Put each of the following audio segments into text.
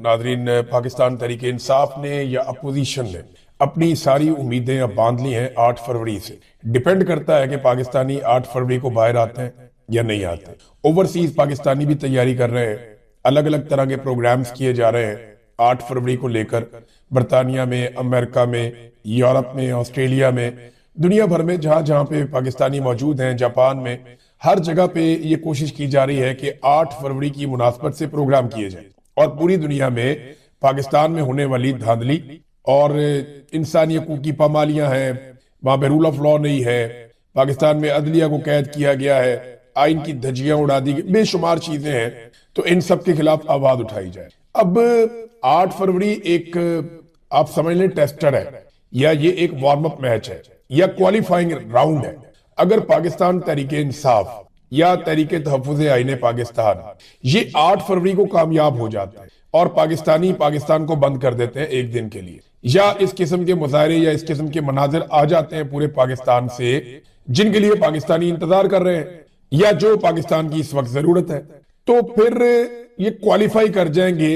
ناظرین، پاکستان تحریک انصاف نے یا اپوزیشن نے اپنی ساری امیدیں اب باندھ لی ہیں 8 فروری سے۔ ڈیپینڈ کرتا ہے کہ پاکستانی 8 فروری کو باہر آتے ہیں یا نہیں آتے۔ اوورسیز پاکستانی بھی تیاری کر رہے ہیں، الگ الگ طرح کے پروگرامز کیے جا رہے ہیں 8 فروری کو لے کر، برطانیہ میں، امریکہ میں، یورپ میں، آسٹریلیا میں، دنیا بھر میں جہاں جہاں پہ پاکستانی موجود ہیں، جاپان میں، ہر جگہ پہ یہ کوشش کی جا رہی ہے کہ 8 فروری کی مناسبت سے پروگرام کیے جائیں اور پوری دنیا میں پاکستان میں ہونے والی دھاندلی اور انسانی حقوق کی پامالیاں ہیں، وہاں پہ رول آف لا نہیں ہے، پاکستان میں عدلیہ کو قید کیا گیا ہے، آئین کی دھجیاں اڑا دی گئی، بے شمار چیزیں ہیں، تو ان سب کے خلاف آواز اٹھائی جائے۔ اب 8 فروری ایک آپ سمجھ لیں ٹیسٹر ہے، یا یہ ایک وارم اپ میچ ہے، یا کوالیفائنگ راؤنڈ ہے۔ اگر پاکستان تحریک انصاف یا تحریک تحفظ آئین پاکستان یہ 8 فروری کو کامیاب ہو جاتا ہے اور پاکستان کو بند کر دیتے ہیں ایک دن کے لیے، یا اس قسم کے مظاہرے یا اس قسم کے مناظر آ جاتے ہیں پورے پاکستان سے جن کے لیے پاکستانی انتظار کر رہے ہیں یا جو پاکستان کی اس وقت ضرورت ہے، تو پھر یہ کوالیفائی کر جائیں گے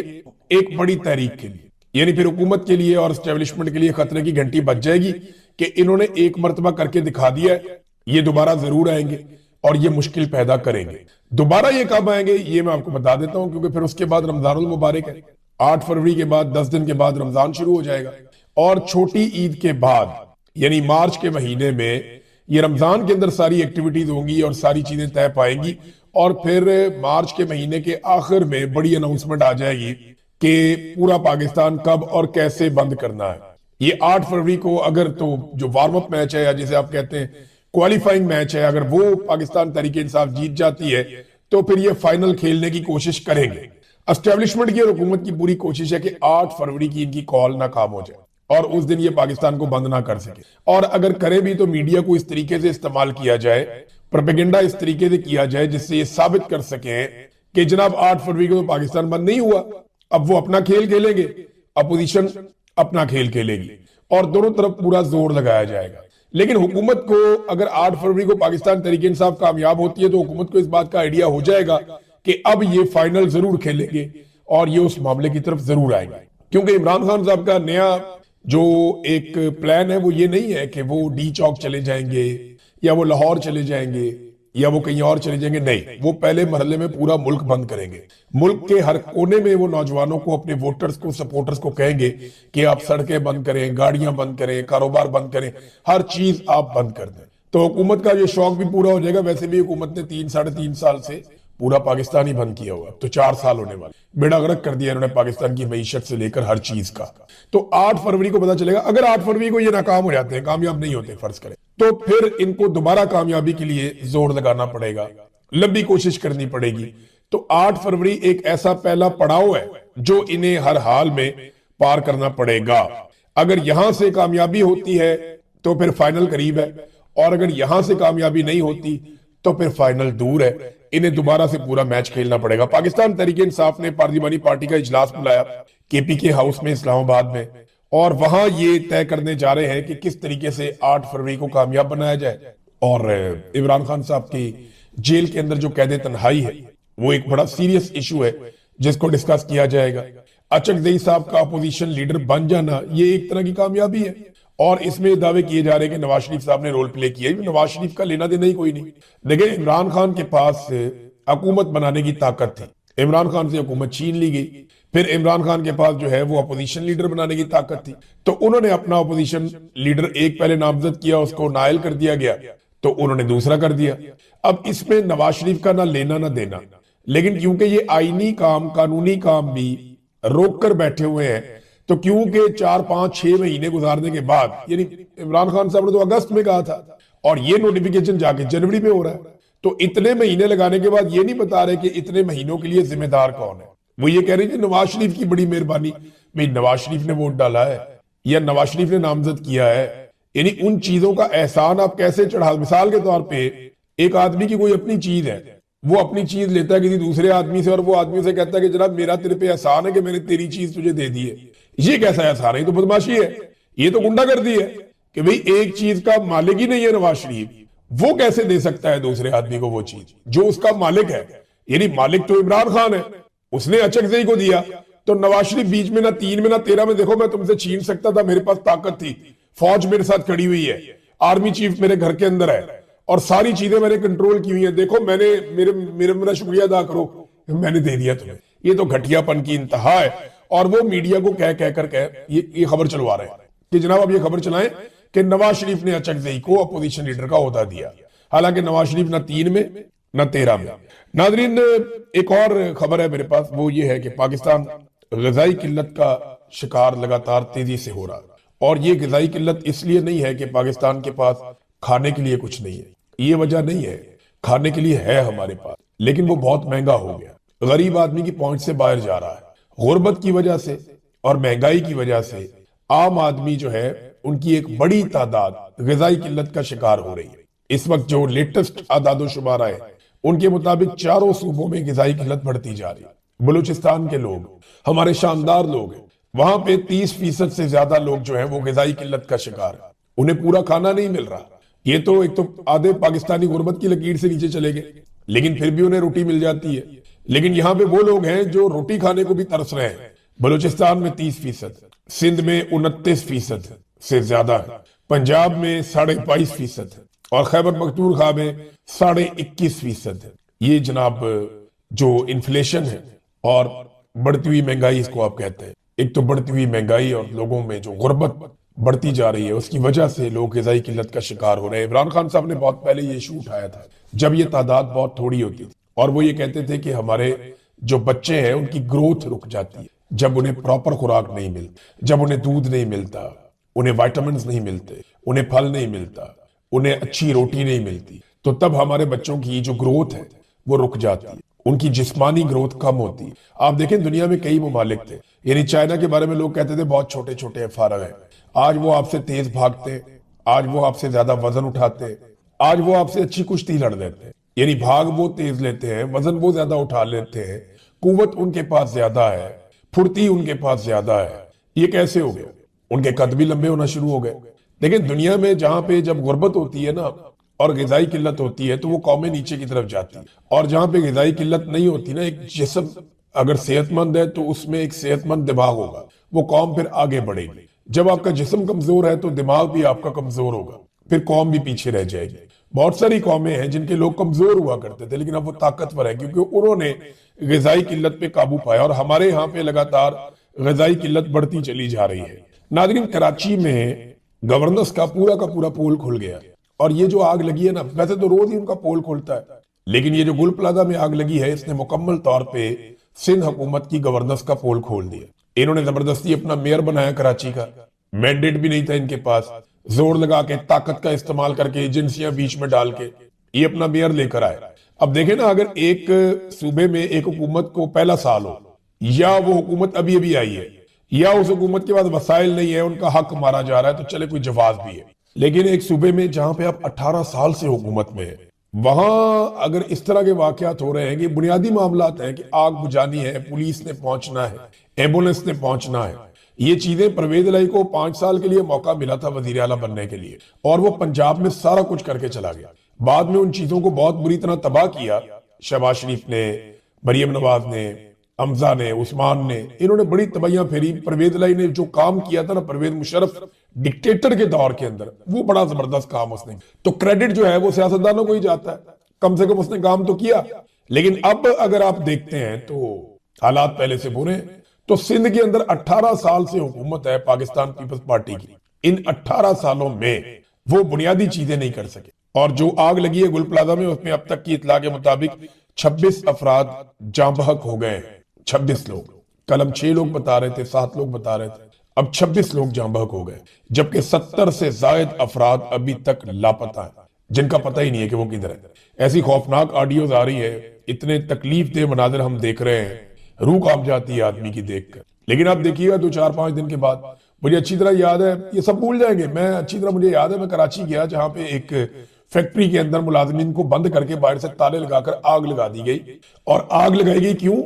ایک بڑی تحریک کے لیے، یعنی پھر حکومت کے لیے اور اسٹیبلشمنٹ کے لیے خطرے کی گھنٹی بج جائے گی کہ انہوں نے ایک مرتبہ کر کے دکھا دیا ہے، یہ دوبارہ ضرور آئیں گے اور یہ مشکل پیدا کریں گے۔ دوبارہ یہ کب آئیں گے یہ میں آپ کو بتا دیتا ہوں، کیونکہ پھر اس کے بعد رمضان المبارک ہے، 8 فروری کے بعد 10 دن کے بعد رمضان شروع ہو جائے گا، اور چھوٹی عید کے بعد یعنی مارچ کے مہینے میں یہ رمضان کے اندر ساری ایکٹیویٹیز ہوں گی اور ساری چیزیں طے پائیں گی، اور پھر مارچ کے مہینے کے آخر میں بڑی اناؤنسمنٹ آ جائے گی کہ پورا پاکستان کب اور کیسے بند کرنا ہے۔ یہ 8 فروری کو اگر تو جو وارم اپ میچ ہے یا جسے آپ کہتے ہیں کوالیفائنگ میچ ہے، اگر وہ پاکستان تحریک انصاف جیت جاتی ہے تو پھر یہ فائنل کھیلنے کی کوشش کریں گے۔ اسٹیبلشمنٹ کی اور حکومت کی پوری کوشش ہے کہ 8 فروری کی ان کی کال ناکام ہو جائے اور اس دن یہ پاکستان کو بند نہ کر سکے، اور اگر کرے بھی تو میڈیا کو اس طریقے سے استعمال کیا جائے، پروپیگنڈا اس طریقے سے کیا جائے جس سے یہ ثابت کر سکیں کہ جناب 8 فروری کو تو پاکستان بند نہیں ہوا، اب وہ اپنا کھیل کھیلیں گے، اپوزیشن اپنا کھیل کھیلے گی، اور دونوں طرف پورا زور لگایا جائے گا۔ لیکن حکومت کو اگر 8 فروری کو پاکستان تحریک انصاف کامیاب ہوتی ہے تو حکومت کو اس بات کا آئیڈیا ہو جائے گا کہ اب یہ فائنل ضرور کھیلیں گے اور یہ اس معاملے کی طرف ضرور آئیں گے، کیونکہ عمران خان صاحب کا نیا جو ایک پلان ہے وہ یہ نہیں ہے کہ وہ ڈی چوک چلے جائیں گے یا وہ لاہور چلے جائیں گے یا وہ کہیں اور چلے جائیں گے، نہیں، وہ پہلے مرحلے میں پورا ملک بند کریں گے۔ ملک کے ہر کونے میں وہ نوجوانوں کو، اپنے ووٹرز کو، سپورٹرز کو کہیں گے کہ آپ سڑکیں بند کریں، گاڑیاں بند کریں، کاروبار بند کریں، ہر چیز آپ بند کر دیں۔ تو حکومت کا یہ شوق بھی پورا ہو جائے گا۔ ویسے بھی حکومت نے 3-3.5 سال سے پورا پاکستان ہی بند کیا ہوا، تو 4 سال ہونے والے، بیڑا غرق کر دیا انہوں نے پاکستان کی معیشت سے لے کر ہر چیز کا۔ تو 8 فروری کو پتا چلے گا، اگر 8 فروری کو یہ ناکام ہو جاتے ہیں، کامیاب نہیں ہوتے فرض کریں، تو پھر ان کو دوبارہ کامیابی کے لیے زور لگانا پڑے گا، لمبی کوشش کرنی پڑے گی۔ تو 8 فروری ایک ایسا پہلا پڑاؤ ہے جو انہیں ہر حال میں پار کرنا پڑے گا۔ اگر یہاں سے کامیابی ہوتی ہے تو پھر فائنل قریب ہے، اور اگر یہاں سے کامیابی نہیں ہوتی تو پھر فائنل دور ہے۔ انہیں دوبارہ سے پورا میچ کھیلنا پڑے گا۔ پاکستان تحریک انصاف نے پارلیمانی پارٹی کا اجلاس بلایا KPK ہاؤس میں اسلام آباد میں، اور وہاں یہ طے کرنے جا رہے ہیں کہ کس طریقے سے 8 فروری کو کامیاب بنایا جائے، اور عمران خان صاحب کی جیل کے اندر جو قید تنہائی ہے وہ ایک بڑا سیریس ایشو ہے جس کو ڈسکس کیا جائے گا۔ اچک زئی صاحب کا اپوزیشن لیڈر بن جانا یہ ایک طرح کی کامیابی ہے، اور اس میں دعوے کیے جا رہے ہیں کہ نواز شریف صاحب نے رول پلے کیا ہے۔ نواز شریف کا لینا دینا ہی کوئی نہیں، لیکن عمران خان کے پاس حکومت بنانے کی طاقت تھی، عمران خان سے حکومت چھین لی گئی، پھر عمران خان کے پاس جو ہے وہ اپوزیشن لیڈر بنانے کی طاقت تھی، تو انہوں نے اپنا اپوزیشن لیڈر ایک پہلے نامزد کیا، اس کو نائل کر دیا گیا، تو انہوں نے دوسرا کر دیا۔ اب اس میں نواز شریف کا نہ لینا نہ دینا، لیکن کیونکہ یہ آئینی کام، قانونی کام بھی روک کر بیٹھے ہوئے ہیں، تو کیونکہ 4-5-6 مہینے گزارنے کے بعد، یعنی عمران خان صاحب نے تو اگست میں کہا تھا اور یہ نوٹیفیکیشن جا کے جنوری میں ہو رہا ہے، تو اتنے مہینے لگانے کے بعد یہ نہیں بتا رہے کہ اتنے مہینوں کے لیے ذمہ دار کون ہے۔ وہ یہ کہہ رہے ہیں کہ نواز شریف کی بڑی مہربانی، بھئی نواز شریف نے ووٹ ڈالا ہے یا نواز شریف نے نامزد کیا ہے، یعنی ان چیزوں کا احسان آپ کیسے چڑھا۔ مثال کے طور پہ ایک آدمی کی کوئی اپنی چیز ہے، وہ اپنی چیز لیتا ہے کسی دوسرے آدمی سے، اور وہ آدمی سے کہتا ہے کہ جناب میرا تیرے پہ احسان ہے کہ میں نے تیری چیز تجھے دے دی ہے۔ یہ کیسا احسان ہے؟ یہ تو بدماشی ہے، یہ تو گنڈا گردی ہے کہ بھئی ایک چیز کا مالک ہی نہیں ہے نواز شریف، وہ کیسے دے سکتا ہے دوسرے آدمی کو وہ چیز جو اس کا مالک ہے؟ یعنی مالک تو عمران خان ہے، اس نے اچک زئی کو دیا، تو نواز شریف بیچ میں نہ 3 میں نہ 13 میں دیکھو میں تم سے چھین سکتا تھا، میرے پاس طاقت تھی، فوج میرے ساتھ کھڑی ہوئی ہے، آرمی چیف میرے گھر کے اندر ہے اور ساری چیزیں میں نے کنٹرول کی ہوئی ہیں، دیکھو میں نے میرا شکریہ ادا کرو، میں نے دے دیا تمہیں۔ یہ تو گھٹیا پن کی انتہا ہے، اور وہ میڈیا کو کہہ کر یہ خبر چلوا رہے ہیں کہ جناب اب یہ خبر چلائیں کہ نواز شریف نے اچکزئی کو اپوزیشن لیڈر کا عہدہ دیا، حالانکہ نواز شریف نہ 3 میں نہ 13 میں۔ ناظرین ایک اور خبر ہے میرے پاس، وہ یہ ہے کہ پاکستان غذائی قلت کا شکار لگاتار تیزی سے ہو رہا ہے، اور یہ غذائی قلت اس لیے نہیں ہے کہ پاکستان کے پاس کھانے کے لیے کچھ نہیں ہے، یہ وجہ نہیں ہے، کھانے کے لیے ہے ہمارے پاس، لیکن وہ بہت مہنگا ہو گیا، غریب آدمی کی پہنچ سے باہر جا رہا ہے، غربت کی وجہ سے اور مہنگائی کی وجہ سے عام آدمی جو ہے ان کی ایک بڑی تعداد غذائی قلت کا شکار ہو رہی ہے۔ اس وقت جو لیٹسٹ اعداد و شمار آئے ان کے مطابق چاروں صوبوں میں غذائی قلت بڑھتی جا رہی ہے۔ بلوچستان کے لوگ ہمارے شاندار لوگ ہیں، وہاں پہ 30% سے زیادہ لوگ جو ہیں وہ غذائی قلت کا شکار ہیں، انہیں پورا کھانا نہیں مل رہا۔ یہ تو ایک تو آدھے پاکستانی غربت کی لکیر سے نیچے چلے گئے، لیکن پھر بھی انہیں روٹی مل جاتی ہے، لیکن یہاں پہ وہ لوگ ہیں جو روٹی کھانے کو بھی ترس رہے ہیں۔ بلوچستان میں 30%، سندھ میں 29% سے زیادہ ہے، پنجاب میں 22.5% ہے، اور خیبر پختونخوا میں 21.5% ہے۔ یہ جناب جو انفلیشن ہے اور بڑھتی ہوئی مہنگائی اس کو آپ کہتے ہیں، ایک تو بڑھتی ہوئی مہنگائی اور لوگوں میں جو غربت بڑھتی جا رہی ہے اس کی وجہ سے لوگ غذائی قلت کا شکار ہو رہے ہیں۔ عمران خان صاحب نے بہت پہلے یہ ایشو اٹھایا تھا جب یہ تعداد بہت تھوڑی ہوتی تھی، اور وہ یہ کہتے تھے کہ ہمارے جو بچے ہیں ان کی گروتھ رک جاتی ہے جب انہیں پراپر خوراک نہیں ملتی، جب انہیں دودھ نہیں ملتا، انہیں وائٹامنز نہیں ملتے، انہیں پھل نہیں ملتا، انہیں اچھی روٹی نہیں ملتی، تو تب ہمارے بچوں کی جو گروتھ ہے وہ رک جاتی ہے، ان کی جسمانی گروتھ کم ہوتی ہے۔ آپ دیکھیں دنیا میں کئی ممالک تھے، یعنی چائنا کے بارے میں لوگ کہتے تھے بہت چھوٹے چھوٹے ہیں، فارغ ہیں، آج وہ آپ سے تیز بھاگتے، آج وہ آپ سے زیادہ وزن اٹھاتے، آج وہ آپ سے اچھی کشتی لڑ لیتے ہیں، یعنی بھاگ وہ تیز لیتے ہیں، وزن وہ زیادہ اٹھا لیتے ہیں، قوت ان کے پاس زیادہ ہے، پھرتی ان کے پاس زیادہ ہے۔ یہ کیسے ہو گیا؟ ان کے قد بھی لمبے ہونا شروع ہو گئے۔ لیکن دنیا میں جہاں پہ جب غربت ہوتی ہے نا اور غذائی قلت ہوتی ہے تو وہ قومیں نیچے کی طرف جاتی ہیں، اور جہاں پہ غذائی قلت نہیں ہوتی نا، ایک جسم اگر صحت مند ہے تو اس میں ایک صحت مند دماغ ہوگا، وہ قوم پھر آگے بڑھے گی۔ جب آپ کا جسم کمزور ہے تو دماغ بھی آپ کا کمزور ہوگا، پھر قوم بھی پیچھے رہ جائے گی۔ بہت ساری قومیں ہیں جن کے لوگ کمزور ہوا کرتے تھے لیکن اب وہ طاقتور ہیں کیونکہ انہوں نے غذائی قلت پہ قابو پایا، اور ہمارے یہاں پہ لگاتار غذائی قلت بڑھتی چلی جا رہی ہے۔ ناظرین کراچی میں گورننس کا پورا پول کھل گیا، اور یہ جو آگ لگی ہے نا، ویسے تو روز ہی ان کا پول کھلتا ہے، لیکن یہ جو گل پلازہ میں آگ لگی ہے اس نے مکمل طور پہ سندھ حکومت کی گورننس کا پول کھول دیا۔ انہوں نے زبردستی اپنا میئر بنایا کراچی کا، مینڈیٹ بھی نہیں تھا ان کے پاس، زور لگا کے طاقت کا استعمال کر کے ایجنسیاں بیچ میں ڈال کے یہ اپنا میئر لے کر آئے۔ اب دیکھیں نا، اگر ایک صوبے میں ایک حکومت کو پہلا سال ہو، یا وہ حکومت ابھی آئی ہے، یا اس حکومت کے پاس وسائل نہیں ہے، ان کا حق مارا جا رہا ہے، تو چلے کوئی جواز بھی ہے، لیکن ایک صوبے میں جہاں پہ آپ 18 سال سے حکومت میں ہے، وہاں اگر اس طرح کے واقعات ہو رہے ہیں کہ بنیادی معاملات ہیں کہ آگ بجھانی ہے، پولیس نے پہنچنا ہے، ایمبولنس نے پہنچنا ہے، یہ چیزیں پرویز الہی کو 5 سال کے لیے موقع ملا تھا وزیر اعلیٰ بننے کے لیے، اور وہ پنجاب میں سارا کچھ کر کے چلا گیا۔ بعد میں ان چیزوں کو بہت بری طرح تباہ کیا، شہباز شریف نے، مریم نواز نے، حمزہ نے، عثمان نے، انہوں نے بڑی تباہیاں پھیری۔ پرویز الہی نے جو کام کیا تھا نا پرویز مشرف ڈکٹیٹر کے دور کے اندر، وہ بڑا زبردست کام اس نے، تو کریڈٹ جو ہے وہ سیاستدانوں کو ہی جاتا ہے، کم سے کم اس نے کام تو کیا۔ لیکن اب اگر آپ دیکھتے ہیں تو حالات پہلے سے برے ہیں۔ تو سندھ کے اندر 18 سال سے حکومت ہے پاکستان پیپلز پارٹی کی، ان 18 سالوں میں وہ بنیادی چیزیں نہیں کر سکے، اور جو آگ لگی ہے گل پلازہ میں اس میں اب تک کی اطلاع کے مطابق 26 افراد جاں بحق ہو گئے ہیں، 26 لوگ، کل ہم 6 لوگ بتا رہے تھے، 7 لوگ بتا رہے تھے، اب 26 لوگ جاں بحق ہو گئے، جبکہ 70 سے زائد افراد ابھی تک لاپتہ ہیں، جن کا پتہ ہی نہیں ہے کہ وہ کدھر ہے۔ ایسی خوفناک آڈیوز آ رہی ہے، اتنے تکلیف دہ مناظر ہم دیکھ رہے ہیں، روح کانپ جاتی ہے آدمی کی دیکھ کر۔ لیکن آپ دیکھیے گا 2-4-5 دن کے بعد، مجھے اچھی طرح یاد ہے، یہ سب بھول جائیں گے، میں اچھی طرح مجھے یاد ہے میں کراچی گیا جہاں پہ ایک فیکٹری کے اندر ملازمین کو بند کر کے باہر سے تالے لگا کر آگ لگا دی گئی، اور آگ لگائی گئی کیوں؟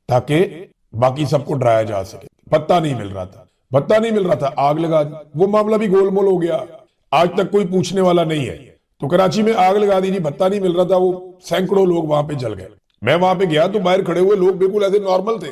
تاکہ باقی سب کو ڈرایا جا سکے، بھتہ نہیں مل رہا تھا، آگ لگا دی، وہ معاملہ بھی گول مول ہو گیا، آج تک کوئی پوچھنے والا نہیں ہے۔ تو کراچی میں آگ لگا دی، بھتہ نہیں مل رہا تھا، وہ سینکڑوں لوگ وہاں پہ جل گئے۔ میں وہاں پہ گیا تو باہر کھڑے ہوئے لوگ بالکل ایسے نارمل تھے،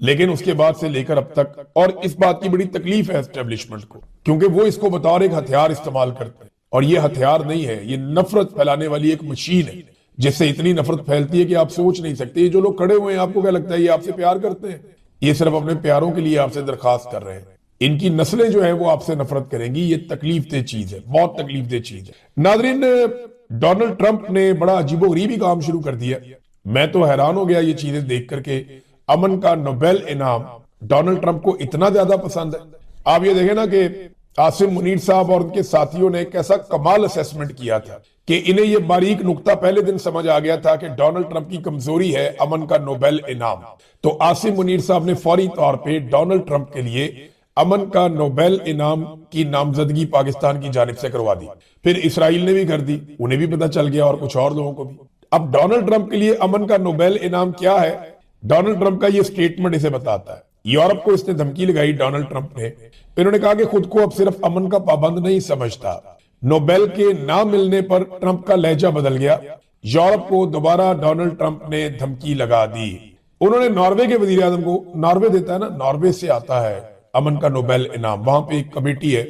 لیکن اس کے بعد سے لے کر اب تک، اور اس بات کی بڑی تکلیف ہے اسٹیبلشمنٹ کو، کیونکہ وہ اس کو بطور ایک ہتھیار استعمال کرتے ہیں، اور یہ ہتھیار نہیں ہے، یہ نفرت پھیلانے والی ایک مشین ہے، جس سے اتنی نفرت پھیلتی ہے کہ آپ سوچ نہیں سکتے۔ یہ جو لوگ کھڑے ہوئے ہیں، آپ کو کیا لگتا ہے یہ آپ سے پیار کرتے ہیں؟ یہ صرف اپنے پیاروں کے لیے آپ سے درخواست کر رہے ہیں۔ ان کی نسلیں جو ہیں وہ آپ سے نفرت کریں گی۔ یہ تکلیف دہ چیز ہے، بہت تکلیف دہ چیز ہے۔ ناظرین، ڈونلڈ ٹرمپ نے بڑا عجیب و غریبی کام شروع کر دیا۔ میں تو حیران ہو گیا یہ چیزیں دیکھ کر کے امن کا نوبیل انعام ڈونلڈ ٹرمپ کو اتنا زیادہ پسند ہے۔ آپ یہ دیکھیں نا کہ عاصم منیر صاحب اور ان کے ساتھیوں نے ایک ایسا کمال اسیسمنٹ کیا تھا کہ انہیں یہ باریک نقطہ پہلے دن سمجھ آ گیا تھا کہ ڈونلڈ ٹرمپ کی کمزوری ہے امن کا نوبیل انعام۔ تو عاصم منیر صاحب نے فوری طور پہ ڈونلڈ ٹرمپ کے لیے امن کا نوبیل انعام کی نامزدگی پاکستان کی جانب سے کروا دی۔ پھر اسرائیل نے بھی کر دی، انہیں بھی پتہ چل گیا، اور کچھ اور لوگوں کو بھی۔ اب ڈونلڈ ٹرمپ کے لیے امن کا نوبیل انعام کیا ہے؟ ڈونلڈ ٹرمپ کا یہ سٹیٹمنٹ اسے بتاتا ہے۔ یورپ کو اس نے دھمکی لگائی ڈونلڈ ٹرمپ نے، انہوں نے کہا کہ خود کو اب صرف امن کا پابند نہیں سمجھتا۔ نوبیل کے نہ ملنے پر ٹرمپ کا لہجہ بدل گیا۔ یورپ کو دوبارہ ڈونلڈ ٹرمپ نے دھمکی لگا دی۔ انہوں نے ناروے کے وزیر اعظم کو، ناروے دیتا ہے نا، ناروے سے آتا ہے امن کا نوبیل انعام، وہاں پہ ایک کمیٹی ہے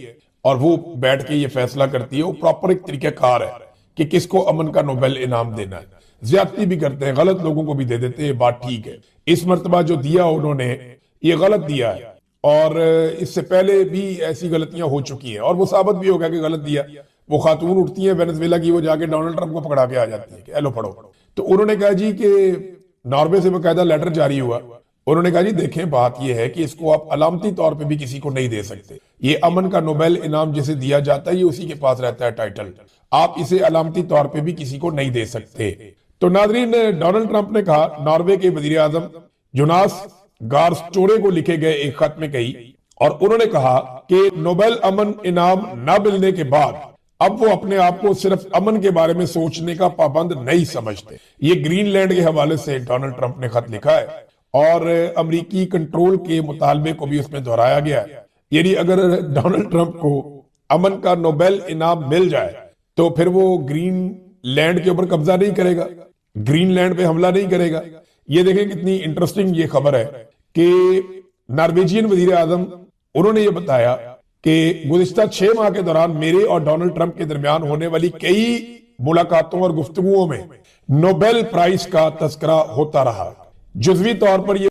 اور وہ بیٹھ کے یہ فیصلہ کرتی ہے، وہ پراپر ایک طریقہ کار ہے کہ کس کو امن کا نوبیل انعام دینا ہے۔ زیادتی بھی کرتے ہیں، غلط لوگوں کو بھی دے دیتے ہیں، بات ٹھیک ہے۔ اس مرتبہ جو دیا انہوں نے یہ غلط دیا ہے، اور اس سے پہلے بھی ایسی غلطیاں ہو چکی ہیں، اور وہ ثابت بھی ہو گیا کہ غلط دیا۔ وہ خاتون اٹھتی ہیں وینزویلا کی، وہ جا کے ڈونلڈ ٹرمپ کو پکڑا کے آ جاتی ہے کہ ایلو پڑھو۔ تو انہوں نے کہا جی کہ ناروے سے باقاعدہ لیٹر جاری ہوا، انہوں نے کہا جی دیکھیں بات یہ ہے کہ اس کو آپ علامتی طور پہ بھی کسی کو نہیں دے سکتے، یہ امن کا نوبیل انعام جسے دیا جاتا ہے یہ اسی کے پاس رہتا ہے ٹائٹل، آپ اسے علامتی طور پہ بھی کسی کو نہیں دے سکتے۔ تو ناظرین، ڈونلڈ ٹرمپ نے کہا، ناروے کے وزیر اعظم جوناس گار سٹورے کو لکھے گئے ایک خط میں کہی، اور انہوں نے کہا کہ نوبیل امن انعام نہ ملنے کے بعد اب وہ اپنے آپ کو صرف امن کے بارے میں سوچنے کا پابند نہیں سمجھتے۔ یہ گرین لینڈ کے حوالے سے ڈونلڈ ٹرمپ نے خط لکھا ہے، اور امریکی کنٹرول کے مطالبے کو بھی اس میں دہرایا گیا ہے۔ یعنی اگر ڈونلڈ ٹرمپ کو امن کا نوبیل انعام مل جائے تو پھر وہ گرین لینڈ کے اوپر قبضہ نہیں کرے گا، گرین لینڈ پہ حملہ نہیں کرے گا۔ یہ دیکھیں کتنی انٹرسٹنگ یہ خبر ہے کہ نارویجین وزیر اعظم، انہوں نے یہ بتایا کہ گزشتہ 6 ماہ کے دوران میرے اور ڈونلڈ ٹرمپ کے درمیان ہونے والی کئی ملاقاتوں اور گفتگوؤں میں نوبیل پرائز کا تذکرہ ہوتا رہا۔ جزوی طور پر یہ